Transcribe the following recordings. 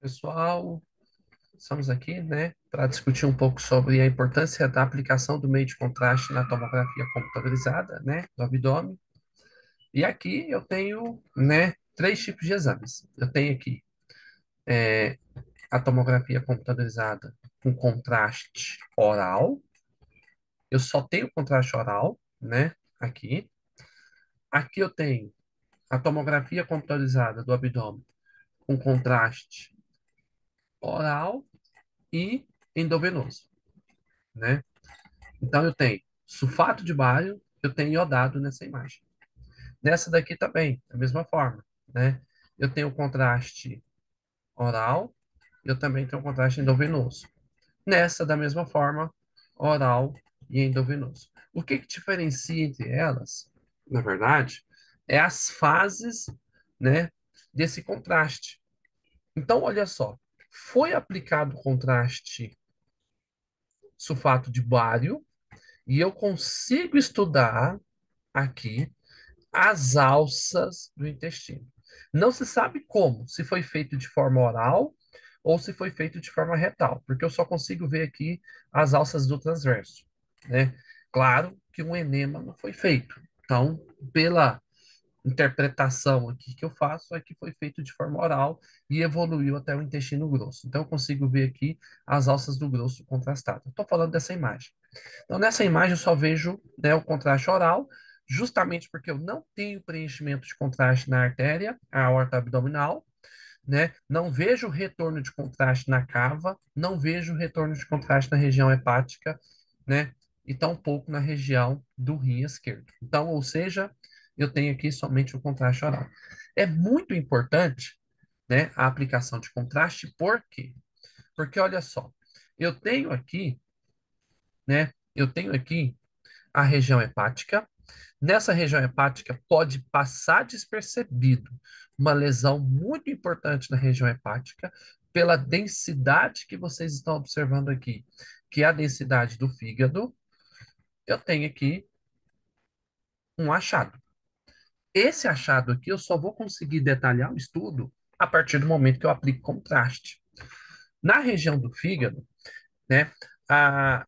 Pessoal, estamos aqui, né, para discutir um pouco sobre a importância da aplicação do meio de contraste na tomografia computadorizada, né, do abdômen. E aqui eu tenho, né, três tipos de exames. Eu tenho aqui a tomografia computadorizada com contraste oral. Eu só tenho contraste oral, né, aqui. Aqui eu tenho a tomografia computadorizada do abdômen com contraste oral e endovenoso, né? Então, eu tenho sulfato de bário, eu tenho iodado nessa imagem. Nessa daqui também, da mesma forma, né? Eu tenho contraste oral, eu também tenho contraste endovenoso. Nessa, da mesma forma, oral e endovenoso. O que que diferencia entre elas, na verdade, é as fases, né, desse contraste. Então, olha só, foi aplicado contraste sulfato de bário e eu consigo estudar aqui as alças do intestino. Não se sabe como, se foi feito de forma oral ou se foi feito de forma retal, porque eu só consigo ver aqui as alças do transverso, né? Claro que um enema não foi feito. Então, pela interpretação aqui que eu faço, é que foi feito de forma oral e evoluiu até o intestino grosso. Então, eu consigo ver aqui as alças do grosso contrastado. Estou falando dessa imagem. Então, nessa imagem, eu só vejo, né, o contraste oral, justamente porque eu não tenho preenchimento de contraste na artéria, a aorta abdominal, né? Não vejo retorno de contraste na cava, não vejo retorno de contraste na região hepática, né? E tampouco na região do rim esquerdo. Então, ou seja, eu tenho aqui somente o contraste oral. É muito importante, né, a aplicação de contraste, por quê? Porque olha só, eu tenho aqui, né? Eu tenho aqui a região hepática. Nessa região hepática pode passar despercebido uma lesão muito importante na região hepática pela densidade que vocês estão observando aqui, que é a densidade do fígado. Eu tenho aqui um achado. Esse achado aqui eu só vou conseguir detalhar o estudo a partir do momento que eu aplico contraste. Na região do fígado, né, a,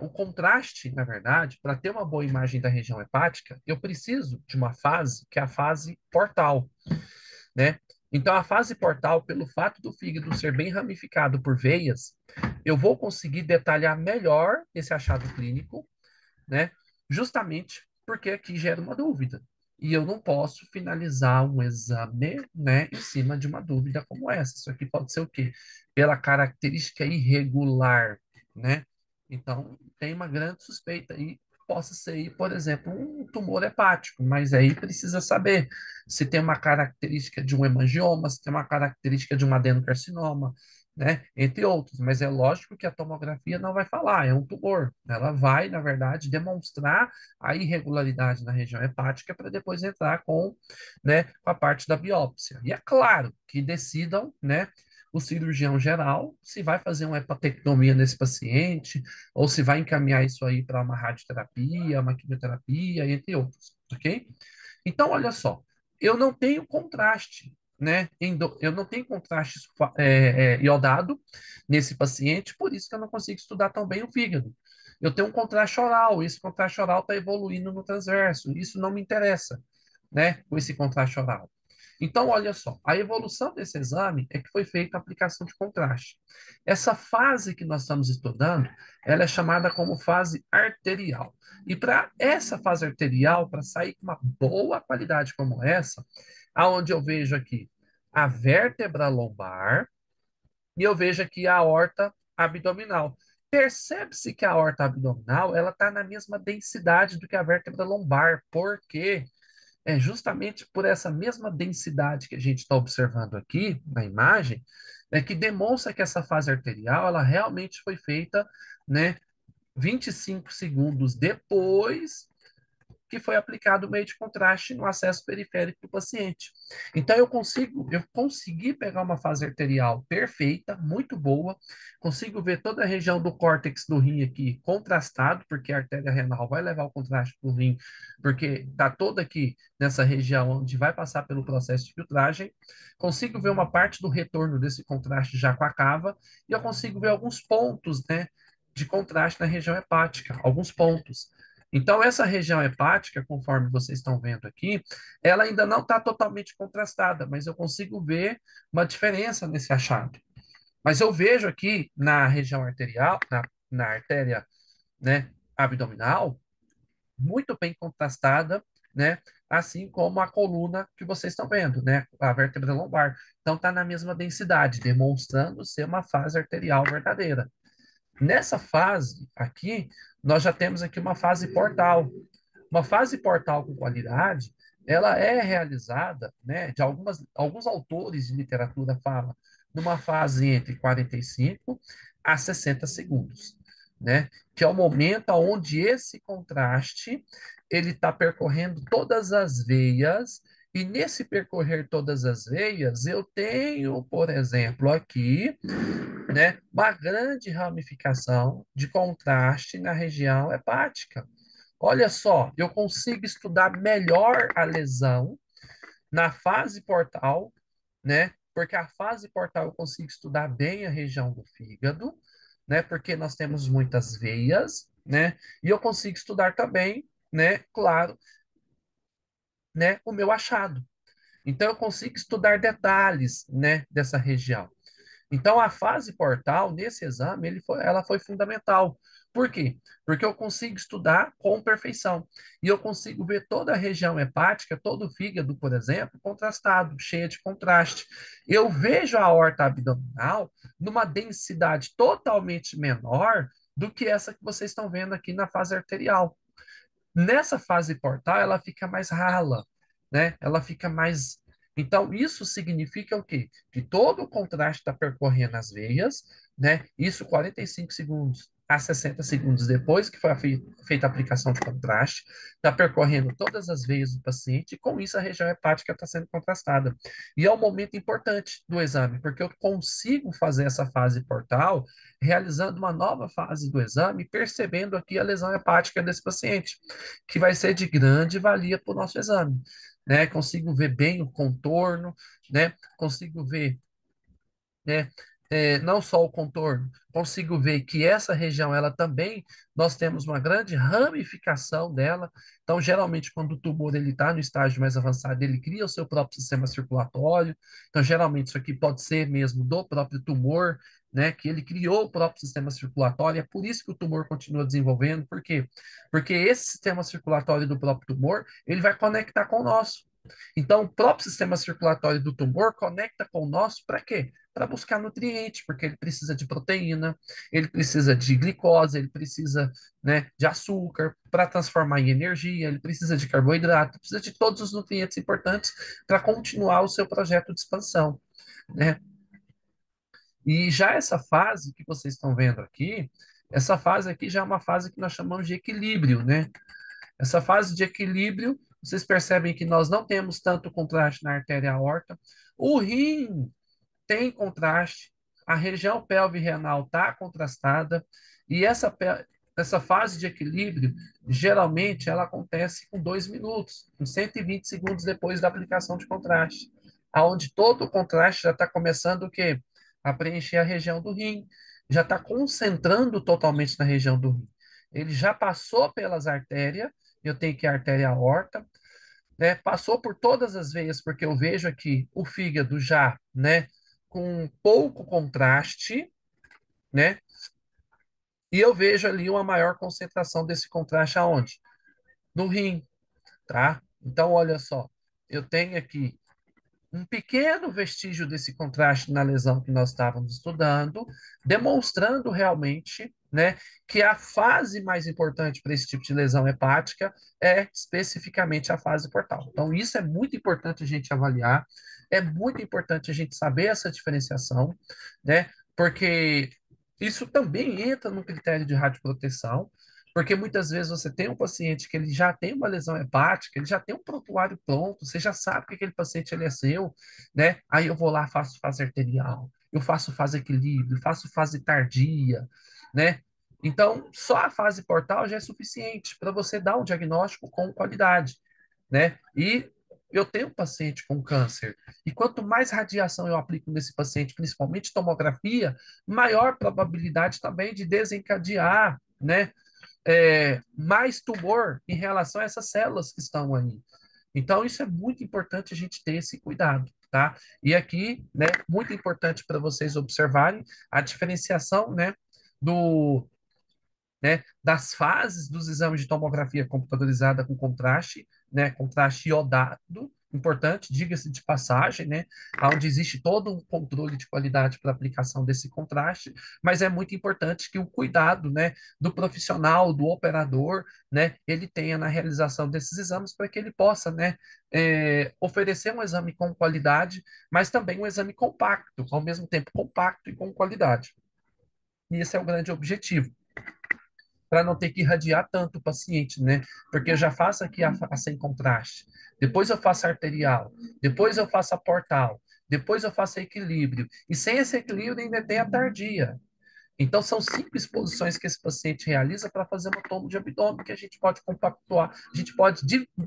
o contraste, na verdade, para ter uma boa imagem da região hepática, eu preciso de uma fase que é a fase portal, né? Então, a fase portal, pelo fato do fígado ser bem ramificado por veias, eu vou conseguir detalhar melhor esse achado clínico, né? Justamente porque aqui gera uma dúvida. E eu não posso finalizar um exame, né, em cima de uma dúvida como essa. Isso aqui pode ser o quê? Pela característica irregular, né? Então, tem uma grande suspeita aí possa ser, por exemplo, um tumor hepático, mas aí precisa saber se tem uma característica de um hemangioma, se tem uma característica de um adenocarcinoma, né? Entre outros. Mas é lógico que a tomografia não vai falar, é um tumor. Ela vai, na verdade, demonstrar a irregularidade na região hepática para depois entrar com, né, com a parte da biópsia. E é claro que decidam, né, o cirurgião geral se vai fazer uma hepatectomia nesse paciente ou se vai encaminhar isso aí para uma radioterapia, uma quimioterapia, entre outros, ok? Então, olha só, eu não tenho contraste, né? Eu não tenho contraste iodado nesse paciente, por isso que eu não consigo estudar tão bem o fígado. Eu tenho um contraste oral, esse contraste oral está evoluindo no transverso, isso não me interessa, né? Com esse contraste oral. Então, olha só, a evolução desse exame é que foi feita a aplicação de contraste. Essa fase que nós estamos estudando, ela é chamada como fase arterial. E para essa fase arterial, para sair com uma boa qualidade como essa, aonde eu vejo aqui a vértebra lombar e eu vejo aqui a aorta abdominal. Percebe-se que a aorta abdominal ela está na mesma densidade do que a vértebra lombar, porque é justamente por essa mesma densidade que a gente está observando aqui na imagem, que demonstra que essa fase arterial ela realmente foi feita, né, 25 segundos depois que foi aplicado o meio de contraste no acesso periférico do paciente. Então, eu consegui pegar uma fase arterial perfeita, muito boa, consigo ver toda a região do córtex do rim aqui contrastado, porque a artéria renal vai levar o contraste para o rim, porque está toda aqui nessa região onde vai passar pelo processo de filtragem. Consigo ver uma parte do retorno desse contraste já com a cava, e eu consigo ver alguns pontos, né, de contraste na região hepática, alguns pontos. Então, essa região hepática, conforme vocês estão vendo aqui, ela ainda não está totalmente contrastada, mas eu consigo ver uma diferença nesse achado. Mas eu vejo aqui na região arterial, na artéria, né, abdominal, muito bem contrastada, né, assim como a coluna que vocês estão vendo, né, a vértebra lombar. Então, está na mesma densidade, demonstrando ser uma fase arterial verdadeira. Nessa fase aqui, nós já temos aqui uma fase portal. Uma fase portal com qualidade, ela é realizada, né, de alguns autores de literatura falam, numa fase entre 45 a 60 segundos, né, que é o momento onde esse contraste ele está percorrendo todas as veias, e nesse percorrer todas as veias, eu tenho, por exemplo, aqui, né, uma grande ramificação de contraste na região hepática. Olha só, eu consigo estudar melhor a lesão na fase portal, né? Porque a fase portal eu consigo estudar bem a região do fígado, né? Porque nós temos muitas veias, né? E eu consigo estudar também, né? Claro, né? O meu achado. Então eu consigo estudar detalhes, né? Dessa região. Então, a fase portal, nesse exame, ela foi fundamental. Por quê? Porque eu consigo estudar com perfeição. E eu consigo ver toda a região hepática, todo o fígado, por exemplo, contrastado, cheia de contraste. Eu vejo a aorta abdominal numa densidade totalmente menor do que essa que vocês estão vendo aqui na fase arterial. Nessa fase portal, ela fica mais rala, né? Ela fica mais. Então, isso significa o quê? Que todo o contraste está percorrendo as veias, né? Isso 45 segundos a 60 segundos depois que foi feita a aplicação de contraste, está percorrendo todas as veias do paciente, e com isso a região hepática está sendo contrastada. E é um momento importante do exame, porque eu consigo fazer essa fase portal realizando uma nova fase do exame, percebendo aqui a lesão hepática desse paciente, que vai ser de grande valia para o nosso exame, né? Consigo ver bem o contorno, né? Consigo ver, né? Não só o contorno, consigo ver que essa região, ela também, nós temos uma grande ramificação dela. Então, geralmente, quando o tumor ele está no estágio mais avançado, ele cria o seu próprio sistema circulatório. Então, geralmente, isso aqui pode ser mesmo do próprio tumor, né? Que ele criou o próprio sistema circulatório. É por isso que o tumor continua desenvolvendo. Por quê? Porque esse sistema circulatório do próprio tumor, ele vai conectar com o nosso. Então, o próprio sistema circulatório do tumor conecta com o nosso para quê? Para buscar nutriente, porque ele precisa de proteína, ele precisa de glicose, ele precisa, né, de açúcar para transformar em energia, ele precisa de carboidrato, precisa de todos os nutrientes importantes para continuar o seu projeto de expansão, né? E já essa fase que vocês estão vendo aqui, essa fase aqui já é uma fase que nós chamamos de equilíbrio, né? Essa fase de equilíbrio, vocês percebem que nós não temos tanto contraste na artéria aorta. O rim tem contraste, a região pelve renal está contrastada, e essa fase de equilíbrio, geralmente, ela acontece com 2 minutos, com 120 segundos depois da aplicação de contraste, aonde todo o contraste já está começando o quê? A preencher a região do rim, já está concentrando totalmente na região do rim. Ele já passou pelas artérias, eu tenho que a artéria aorta, né? Passou por todas as veias, porque eu vejo aqui o fígado já, né, com pouco contraste, né? E eu vejo ali uma maior concentração desse contraste aonde? No rim, tá? Então, olha só, eu tenho aqui um pequeno vestígio desse contraste na lesão que nós estávamos estudando, demonstrando realmente, né, que a fase mais importante para esse tipo de lesão hepática é especificamente a fase portal. Então, isso é muito importante a gente avaliar, é muito importante a gente saber essa diferenciação, né, porque isso também entra no critério de radioproteção, Porque muitas vezes você tem um paciente que ele já tem uma lesão hepática, ele já tem um prontuário pronto, você já sabe que aquele paciente ele é seu, né? Aí eu vou lá, faço fase arterial, eu faço fase equilíbrio, faço fase tardia, né? Então, só a fase portal já é suficiente para você dar um diagnóstico com qualidade, né? E eu tenho um paciente com câncer, e quanto mais radiação eu aplico nesse paciente, principalmente tomografia, maior probabilidade também de desencadear, né? Mais tumor em relação a essas células que estão aí. Então, isso é muito importante a gente ter esse cuidado, tá? E aqui, né, muito importante para vocês observarem a diferenciação, né, do das fases dos exames de tomografia computadorizada com contraste, né, contraste iodado, importante, diga-se de passagem, né, onde existe todo um controle de qualidade para aplicação desse contraste, mas é muito importante que o cuidado, né, do profissional, do operador, né, ele tenha na realização desses exames para que ele possa, né, oferecer um exame com qualidade, mas também um exame compacto, ao mesmo tempo compacto e com qualidade. E esse é o grande objetivo para não ter que irradiar tanto o paciente, né? Porque eu já faço aqui a sem contraste, depois eu faço a arterial, depois eu faço a portal, depois eu faço a equilíbrio, e sem esse equilíbrio ainda tem a tardia. Então, são 5 exposições que esse paciente realiza para fazer uma tomo de abdômen, que a gente pode compactuar, a gente pode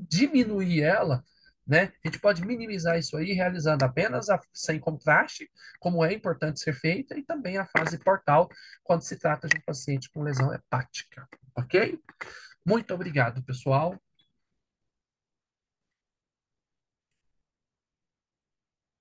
diminuir ela, né? A gente pode minimizar isso aí, realizando apenas a sem contraste, como é importante ser feita, e também a fase portal, quando se trata de um paciente com lesão hepática, ok? Muito obrigado, pessoal.